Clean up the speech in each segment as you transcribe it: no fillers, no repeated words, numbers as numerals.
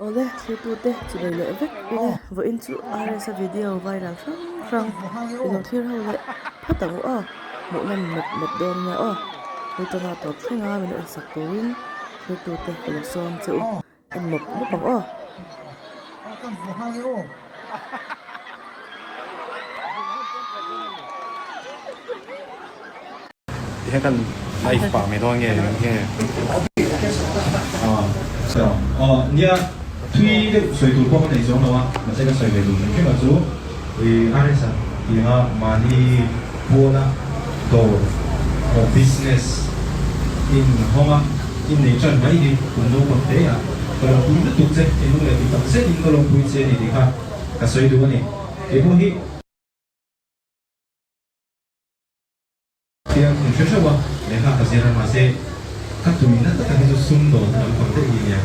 Ole, si tu te chỉ lấy lệ vết ile với in chữ are sa video viral răng ilo thir ho le phát tang mỗi lần một một đòn nha tôi cho nó tập thay nga mình sạc tối si tu te ilo son chữ em một lúc bằng 약간 라이프 밤에 동안에 이게 nia tuy được soi tu phong này giống đâu mà sẽ có soi về tu khi mà chú vì ai sa thì nga money bona do or business in homa in nature mai đi cũng đâu có thế à kalau pun itu tu je ini mulai kita se in kalau pun je ni dikha ka soi tu ni ibu hi dia kun shosha wa leha kasira masih katulina tak ada sumber dalam konteks ini ya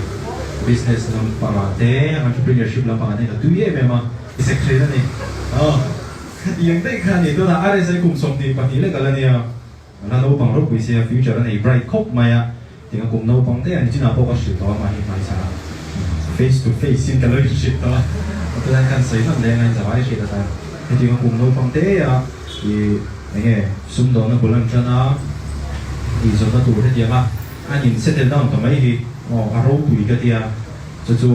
business dalam pangate entrepreneurship dalam pangate tu ye memang secret ni yang tak kan itu lah ada saya kum som di pagi le kalau ni ya nano pangrok bisa future ni bright cop maya dengan kum nau pangte ni cina apa kau sih tahu mah sana face to face in kalau sih tahu tu kan saya nak dengan zaman sih tahu dengan kum nau pangte ya di ni sumber na bulan sana di zona tu dia mah anh nhìn settle down tầm mấy thì aro tuổi cái tia cho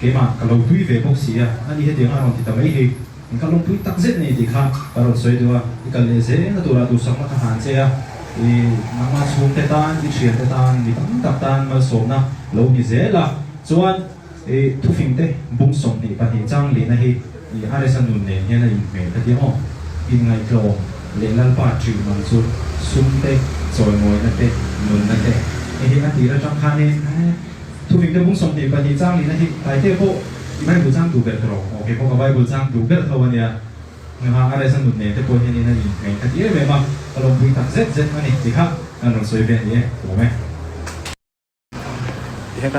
cái mà kalau tuổi về bốc xí anh đi hết tiếng anh thì tầm mấy thì kalau tuổi tắc zết này thì khác kalau xoay đua cái lệ dễ nó tụi là tụi sống nó hạn chế thì mà xuống tê tan đi chuyển tê tan đi tắm tập tan mà sống na lâu như dễ là cho anh thu phim tê bung sống thì bạn thì trang lý này thì ai sang nụ nè như này mẹ cái tiếng họ in ngày cầu lên lan ba chữ bằng số sung tê rồi ngồi nè tê nôn nè tê thì anh thì ra trong khăn này thu phim tê bung sống thì bạn thì trang lý này tại tê bộไม่บุญจ้างดูเกิดหรอกโอเคพวกเขาไปบุญจ้างดูเกิดเท่าวันเนี้ยเงาอะไรสนุกเนี่ยแต่พวกนี้นั่นเองไงแต่ที่เรื่องแบบเราบุญตัดเซ็ตมันนี่สิครับนั่นเราสวยเป็นเนี่ยถูกไหม 약간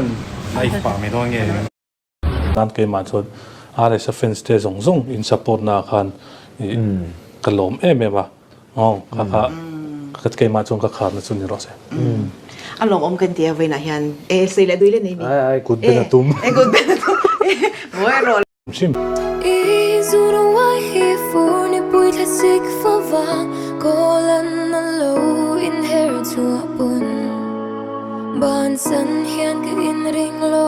라이프 밤에 동안에 nan ke ma chot RS fence te zong zong in support na khan kalom ba kha ke ma chong ka kha na chun ni ro se alom om kan tia ve na hian sei la dui le nei ni ai good ben tum good ben tum moi ro sim Izuro ai hi fu ni pui tha sik fa va kolan na lo in her to bun ban san hian ka in ring lo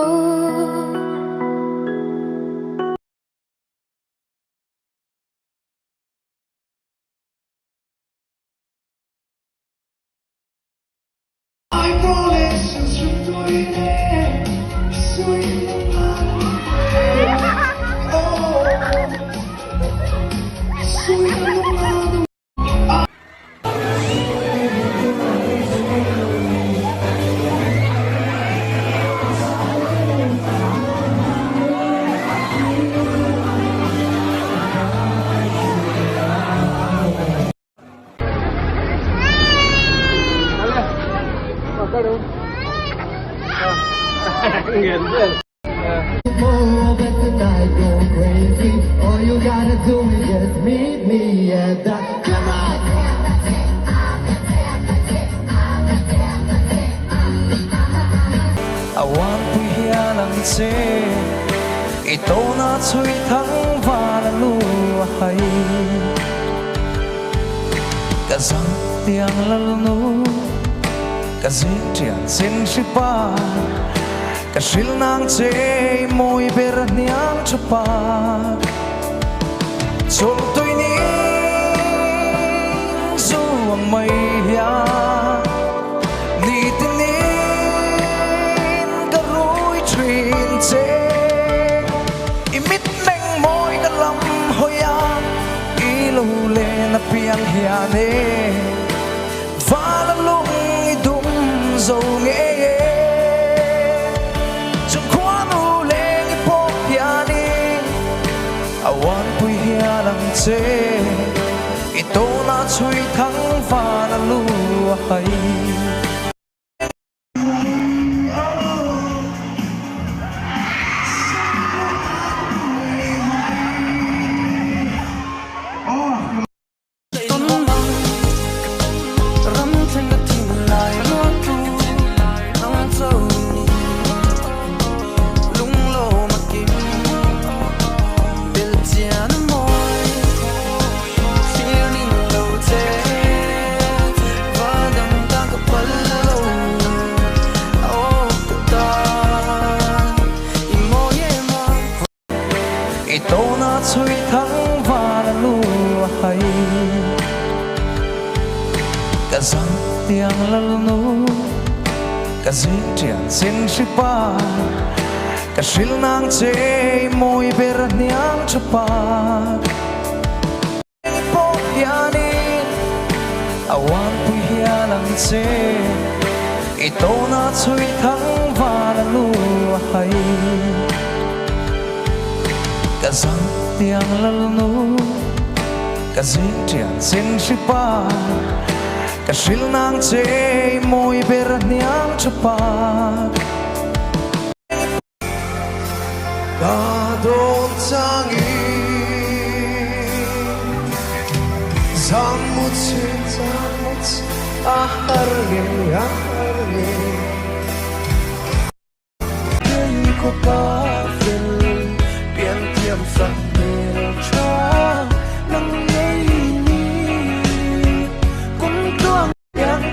Awan puya lang si ito na choy thang va lu hay ka sang tiang lal nu ka zin tiang sin shipa ka shil nang che moi ber niang chapa chol tôi ni su ang mai ya imit neng moi ka lam hoya ilu le na piang hiane vala lung idum zo nge chung kwanu le ni pop yani awan pui hialang che ito na chui thang vala lu hai lung lo lalnu ka zintian sin shipa ka shil nang che moi ber niang chapa po yani awan pu hialang che ito na chui thang va lu hai ka zang tiang lalnu ka zintian sin shipa ka shil nang che moi ber niang chapa ka don changi zamut aharge ko pa fil pian tiam sang mel cha nang nei ni kung tuang yang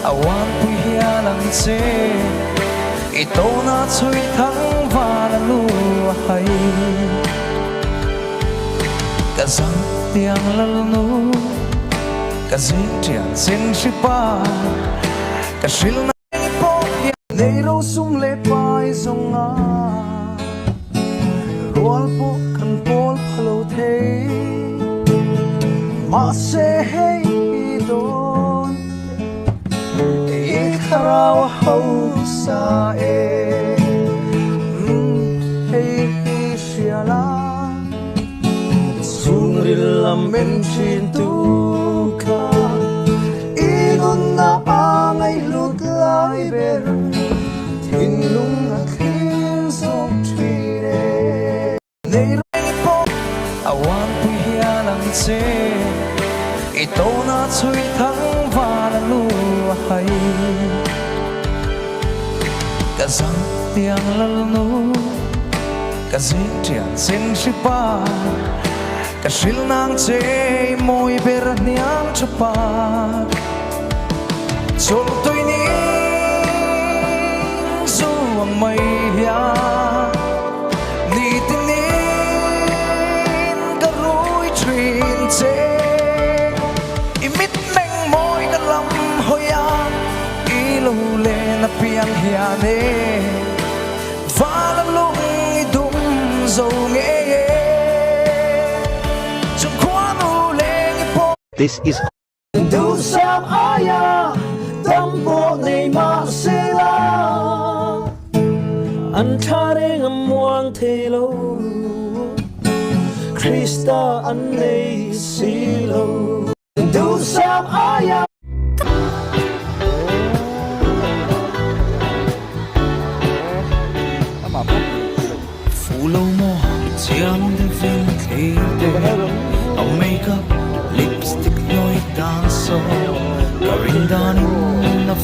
awan pu hialang che ito na chui thang va lu hai ka zang tiang lalnu ka zintian sin shipa ka shil na po nei ro sum le pai zonga rol po kan pol phalo the ma se hey don Ikaraw hausa hey siala sungril menchin tuka igon na angay lutlay ber tinlung akin sok trire nei po awan pu hialang che ito na chui thang va lu hai ka zang tiang lalnu ka zintian sin shipa ka shil nang che moi ber niang chapa chol tôi ni su ang mai ya ni tinin ka rui trin che imit meng moi ka lam hoya ilu le na piang hiane vala lung idum zo nge chung kwanu le po This is du sam aya tampo nei ma sela Antaring amuang telo Krista anay silo du sam aya Follow mo chiang de ven klede Au makeup lipstick noi danso Karindan na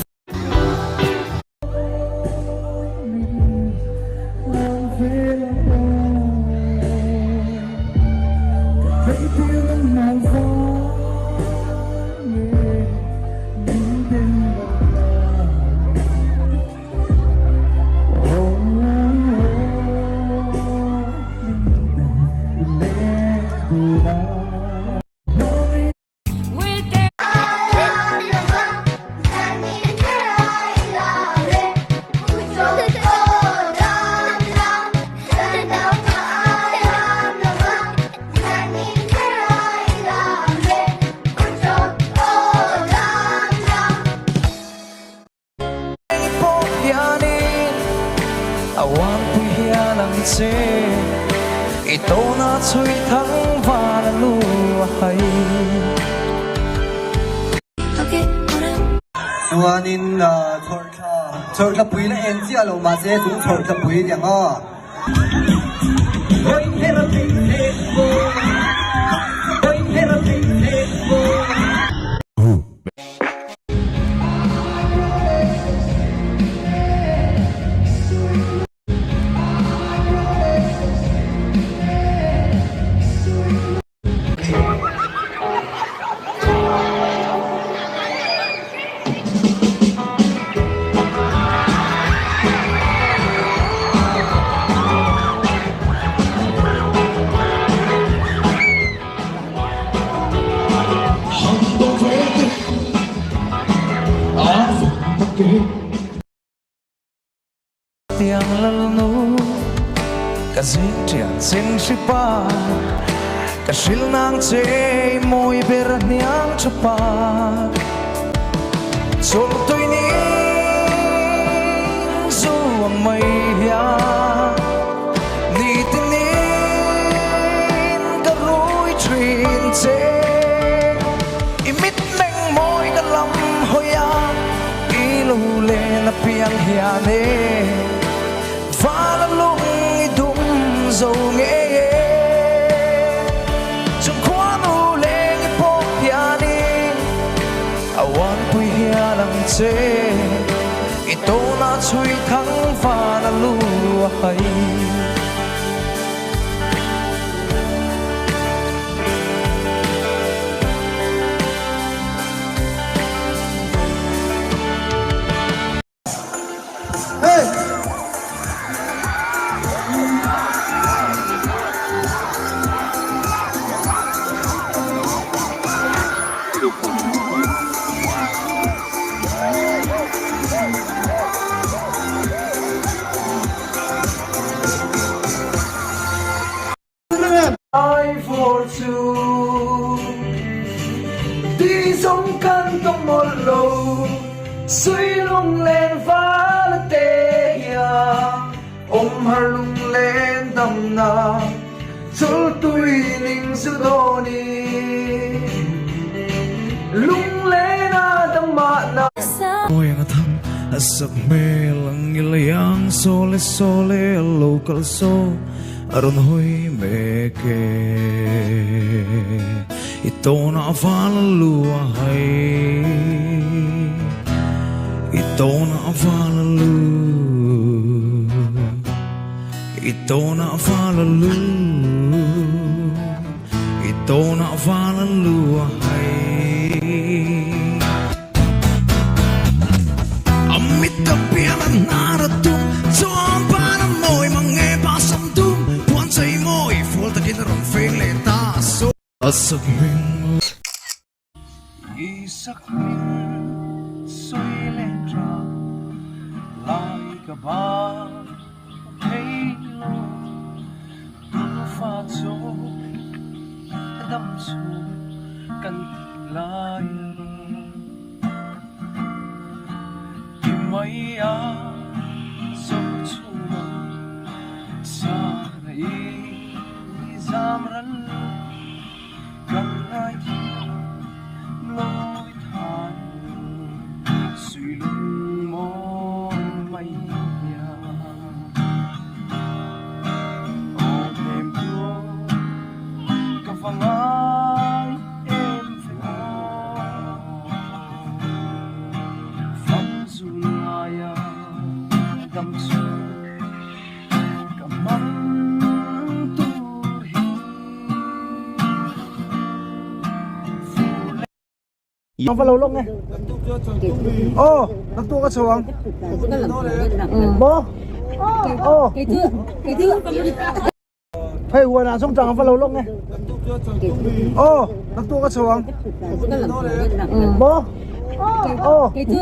awan pu hialang che ito na chui thang va lu hai Nuanin chorka pui la en chi alo ma se chung chorka pui yang a tiếng lalu kasih tiang sing sipa kasil nang che moi berat niang cepat sol tôi ni zuang mai ya ni tinin karui trin che imit meng moi kalam hoya ilu le na piang hiane lung idum dầu nghe trong khoan u lên pop piani awan pui hia lang che ito na chui thang pha na lu hai I for two đi sông căn tông một lầu suy lung lên phá là tê ya ôm har lung lên đầm na chul tui ning su do ni lung lên a đầm ma na Ôi nga thăm asak me lang ilayang sole sole local so aron hoy meke ito na falalu hay ito na falalu ito na falalu ito na falalu hay amit kapianan naratum Chong panan mo'y mga pasamtum Puan sa'y mo'y full takin ron feng le taso Asag ming Isak ming soy letra Lai ka ba Halo Dulo fa cho Adam su Kan lai May so chuma sa zamran kan ai loi than suy lung mo may ya o nem yo ka fangai em fe phong zulaya dam su kamang Không phải lâu lúc nghe. Ô, nó tua cái xuồng. Bố. Ô. Cái thứ. Hey, vừa nào xong chẳng phải lâu lúc nghe. Ô, nó tua cái xuồng. Bố. Ô. Cái thứ.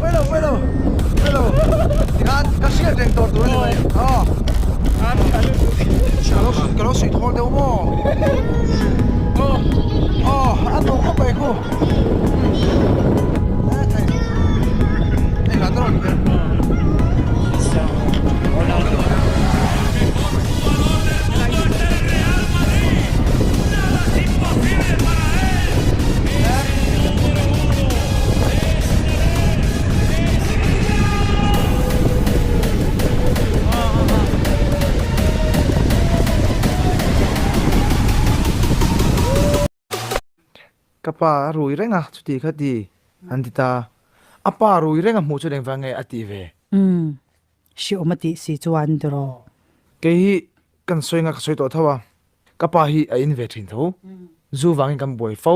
quay đầu thì ăn xịt đèn tột rồi này cái nó xịt thôi đâu mà ăn đồ có bể cô đây là tôi kapa rui renga chuti khati antita apa rui renga mu chu deng wange ati ve si omati si chuan dro ke hi kan soinga ka soi to thawa kapa hi a in ve thin tho zu wangin kan boi fo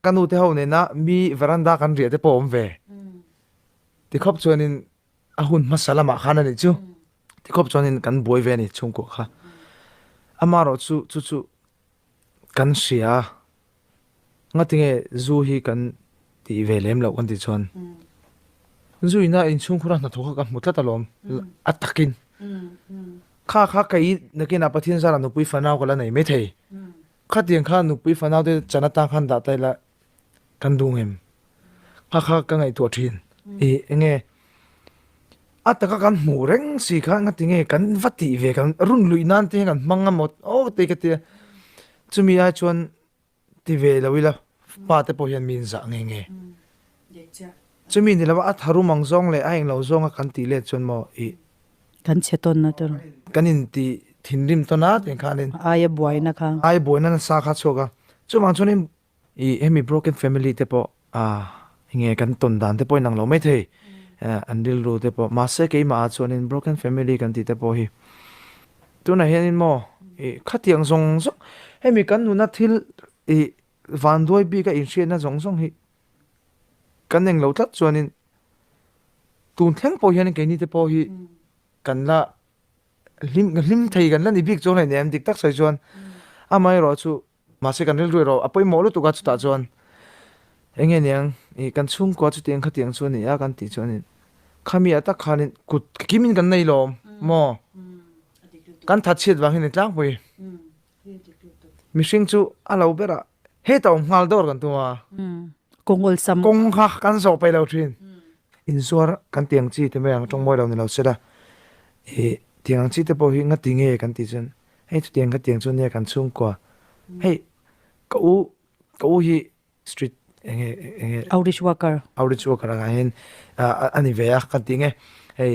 kanu te ho ne na mi veranda kan ria te pom ve ti khop chuanin a hun masala ma khana ni chu ti khop chuanin kan boi ve ni chung ko kha amaro chu kan sia ngatinge zu hi kan ti ve lem lo kan ti chuan zu ina in chung khura na thoka ka mutla talom atakin kha kai nakin apathin zara nu pui fanau kala nei me thei kha tiang kha nu pui fanau de chana ta khan da tai la kan dung hem kha ka ngai to thin nge ataka kan mu reng si kha ngatinge kan vati ve kan run lui nan te kan manga mot te ka te chumi a chuan ti ve lawila pa te po hian min za nge chumi ni lawa atharu mangjong le a eng lo zong a kan ti le chuan mo kan cheton na tur kanin ti thinrim to na te khanin aya buai na kha ai boina sa kha choga chuma chunin emi broken family te po nge kan ton dan te po nang lo me thei andil ru te po ma se ke ma chunin broken family kan ti te po hi tuna hianin mo khatiang zong zong hemi kan nu na thil van doi bi ka in na zong zong hi kan neng lo tlat chuanin tun thleng po hian ke ni te po hi kan la lim thei kan la ni bik chong lai nem dik tak sai chuan amai ro chu ma se kan ril ro apoi mo lu tu ka chu ta chuan enge niang kan chung ko chu tiang khatiang chuan ni a kan ti chuanin khami ata khanin kut kimin kan nei lom mo kan that chet wa hin tlang pui mishing chu alo bera he taw ngal dor kan tuwa kongol sam kong kha kan zo pai lo thin in zuar kan tiang chi te me ang tong moi lo ni lo seda tiang chi te po hi nga tinge kan ti chen hei tu tiang ka tiang chu ne kan chung ko hei ko hi street enge outreach worker ga hen ani ve a kan tinge hei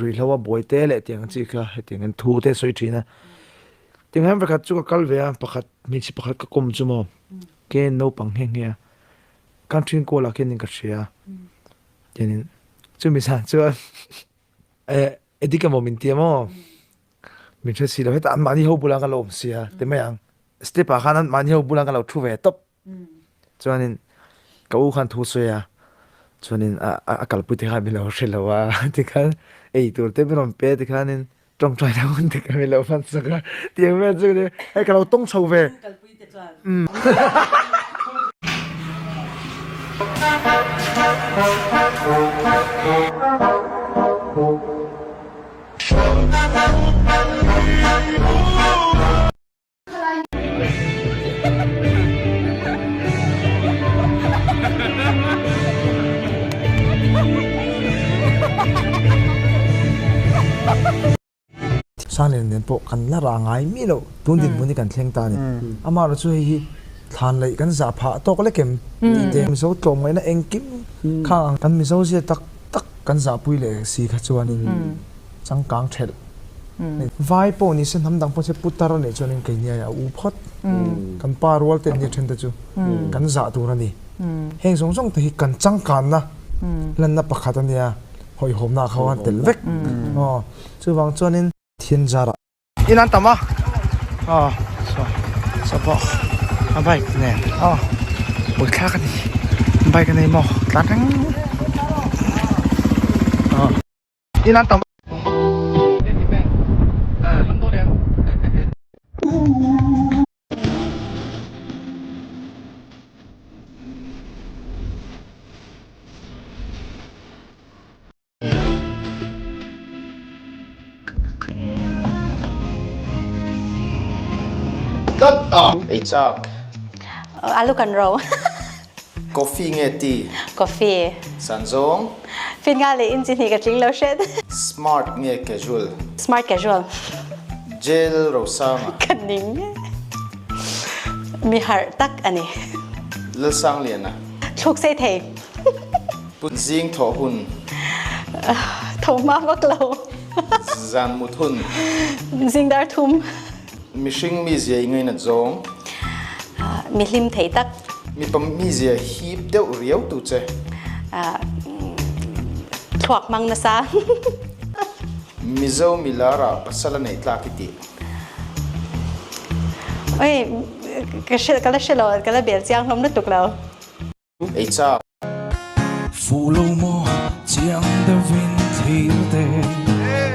rui lawa boy te le tiang chi kha tiang an thu te soi thina tiang ham pakhat chu kal ve a pakhat mi chi pakhat ka kum chu mo ke no pang heng ya kan thin ko la ken ka sia tenin chu mi sa chu edika moment ti mo mi che si la ta mani ho bulang ka lom sia te mayang step a khanan mani ho bulang ka lo thu ve top chuanin ka u khan thu so ya chuanin a kal pu te kha mi lo shelawa ti khan ei tur te berom pe ti khanin trong trai na hun te ka mi lo fan sa ka tiang me chu ne ai ka lo tong chho ve sanin nen po kan la ra ngai mi lo tun din muni kan thleng ta ni ama ro chu hi than lai kan za pha to ko le kem ni te mi so tlom mai na eng kim kha kan mi so se tak kan za pui le si kha chuanin chang kang thel vai po ni sen ham dang po se putar ne chuanin ke nia ya u phot kan pa rol te ni then ta chu kan za tu ra ni heng song song te hi kan chang kan na lan na pakhat ania hoi hom na khawan tel vek chu wang chuanin thiên gia đó in ăn tầm á sao bỏ bay nè buổi khác đi bay cái này mò tán thắng in ăn tầm Ấy chắc alu kan ro coffee nghe ti coffee san zong fin nga le in chin hi ka tling lo shet smart nghe casual smart casual gel ro sang kan ning mi har tak ani lơ sang liền à thuk sei thei put zing thọ hun thau ma vak lo zan mut hun zing dar thum mi shing mi zia ngay na zong mi lim thei tak mi pam mi zia hip deuh riau tu che thuak mang na sa mi zo mi lara pasala nei tla ki ti oi ka la shelo ka la bel chiang hom na tuk lo ấy chắc Follow mo chiang de vin thil te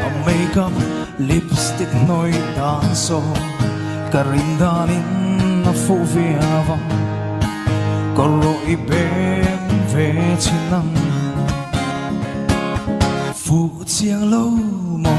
a makeup lipstick noi dan so karin danin na fu viava koro iben ve chinam fu chiang lo mo